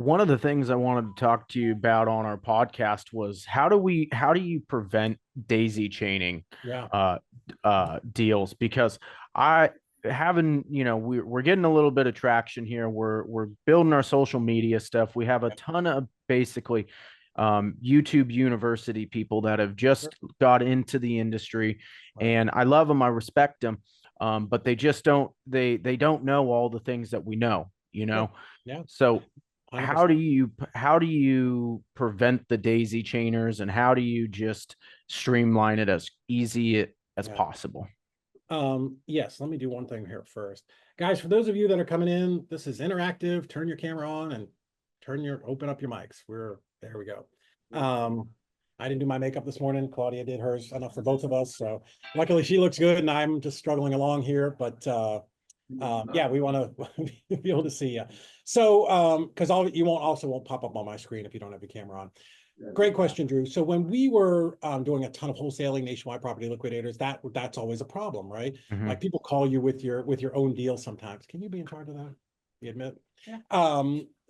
one of the things I wanted to talk to you about on our podcast was how do you prevent daisy chaining Yeah. uh deals? Because I having, we're getting a little bit of traction here. We're building our social media stuff. We have a ton of basically YouTube university people that have Sure. just got into the industry, Right. and I love them, I respect them. But they just they don't know all the things that we know, you Yeah. know. Yeah. So 100%. how do you prevent the daisy chainers, and how do you just streamline it as easy as Yeah. possible? Yes, let me do one thing here first. Guys, for those of you that are coming in, this is interactive. Turn your camera on and open up your mics. There we go. I didn't do my makeup this morning. Claudia did hers, enough for both of us. So luckily she looks good and I'm just struggling along here. But yeah, we want to be able to see you. So because all you won't pop up on my screen if you don't have your camera on. Great question, Drew. So when we were doing a ton of wholesaling, nationwide property liquidators, that's always a problem, right? Hmm. Like people call you with your own deal sometimes. Can you be in charge of that? You admit? Yeah.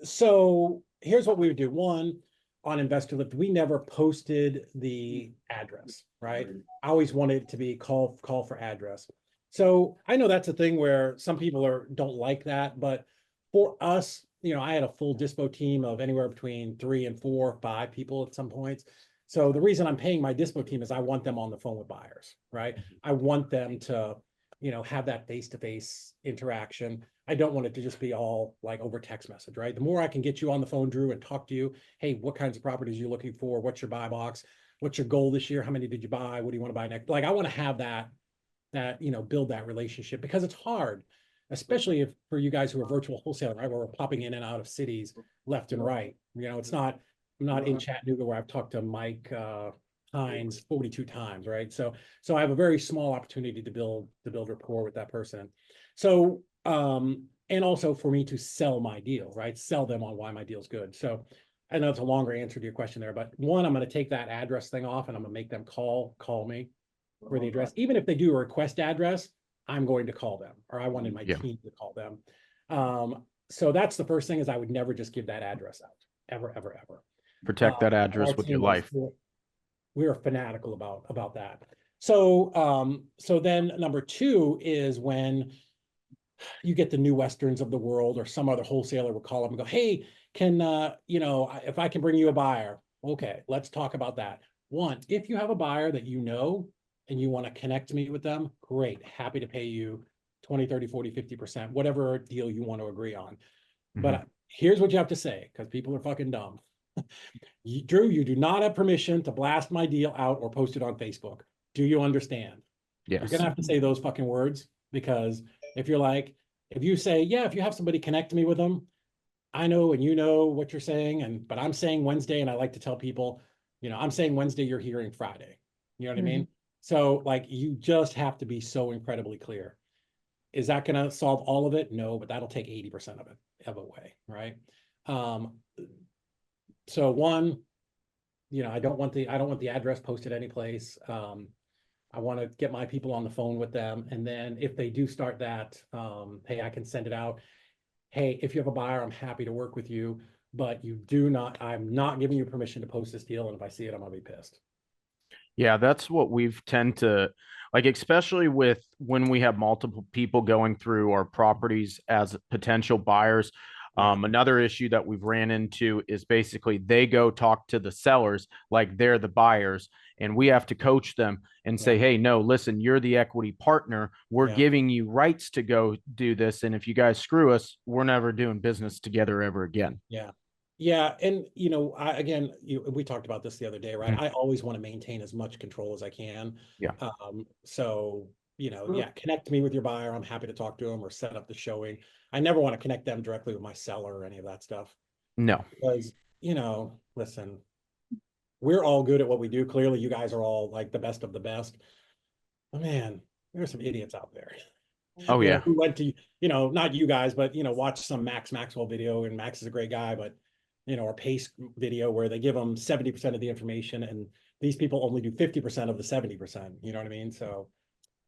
So here's what we would do. One, on Investor Lift, we never posted the address, right? I always wanted it to be call for address. So I know that's a thing where some people don't like that, but for us, I had a full dispo team of anywhere between 3 and 4, 5 people at some points. So the reason I'm paying my dispo team is I want them on the phone with buyers, right? I want them to, have that face-to-face interaction. I don't want it to just be all like over text message, right? The more I can get you on the phone, Drew, and talk to you, hey, what kinds of properties are you looking for? What's your buy box? What's your goal this year? How many did you buy? What do you want to buy next? Like I want to have that build that relationship because it's hard, especially if for you guys who are virtual wholesaling, right, where we're popping in and out of cities left and right. It's not, I'm not in Chattanooga where I've talked to Mike Hines 42 times, right? So I have a very small opportunity to build rapport with that person. So and also for me to sell my deal, right? Sell them on why my deal's good. So I know it's a longer answer to your question there, but one, I'm going to take that address thing off and I'm going to make them call me for the address. Even if they do a request address, I'm going to call them, or I wanted my Yeah. team to call them. So that's the first thing is I would never just give that address out, ever, ever, ever. Protect that Our address with your team was, life. we were fanatical about that. So then number two is when you get the New Westerns of the world or some other wholesaler will call up and go, hey, can if I can bring you a buyer, okay, let's talk about that. One, if you have a buyer that and you want to connect me with them, great, happy to pay you 20, 30, 40, 50%, whatever deal you want to agree on. Hmm. But here's what you have to say, because people are fucking dumb. Drew, you do not have permission to blast my deal out or post it on Facebook. Do you understand? You're gonna Yes. have to say those fucking words because if you say, yeah, if you have somebody connect me with them, I know and you know what you're saying, but I'm saying Wednesday, and I like to tell people, I'm saying Wednesday, you're hearing Friday. You know what I mean? So like you just have to be so incredibly clear. Is that gonna solve all of it? No, but that'll take 80% of it away, right? Um, so one, I don't want the address posted anyplace. I want to get my people on the phone with them. And then if they do start that, hey, I can send it out. Hey, if you have a buyer, I'm happy to work with you, but I'm not giving you permission to post this deal. And if I see it, I'm gonna be pissed. Yeah, that's what we've tend to like, especially with when we have multiple people going through our properties as potential buyers. Yeah. Another issue that we've ran into is basically they go talk to the sellers like they're the buyers, and we have to coach them and say, Yeah. hey, no, listen, you're the equity partner. We're Yeah. giving you rights to go do this. And if you guys screw us, we're never doing business together ever again. Yeah. Yeah. And, again, we talked about this the other day, right? Mhm. I always want to maintain as much control as I can. Yeah. So, yeah, connect me with your buyer. I'm happy to talk to them or set up the showing. I never want to connect them directly with my seller or any of that stuff No. because, listen, we're all good at what we do. Clearly, you guys are all like the best of the best. But man, there's some idiots out there. Oh, yeah. Who went to, not you guys, but watch some Max Maxwell video, and Max is a great guy, but or Pace video where they give them 70% of the information and these people only do 50% of the 70%. You know what I mean? So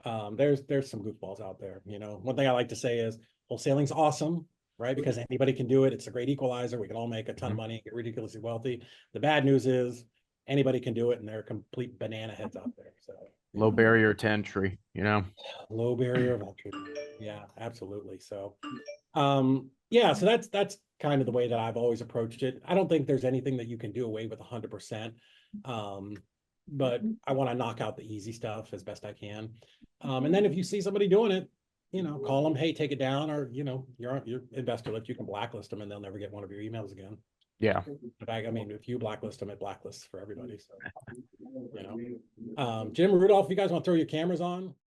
there's some goofballs out there. One thing I like to say is wholesaling's awesome, right? Because anybody can do it. It's a great equalizer. We can all make a ton of money and get ridiculously wealthy. The bad news is anybody can do it, and they're complete banana heads out there. So Low barrier to entry, low barrier of entry. Yeah, absolutely. So yeah, so that's kind of the way that I've always approached it. I don't think there's anything that you can do away with 100%. But I want to knock out the easy stuff as best I can. And then if you see somebody doing it, call them, hey, take it down, or your investor list, you can blacklist them and they'll never get one of your emails again. Yeah. In fact, I mean, if you blacklist them, it blacklists for everybody. So Jim, Rudolph, if you guys want to throw your cameras on.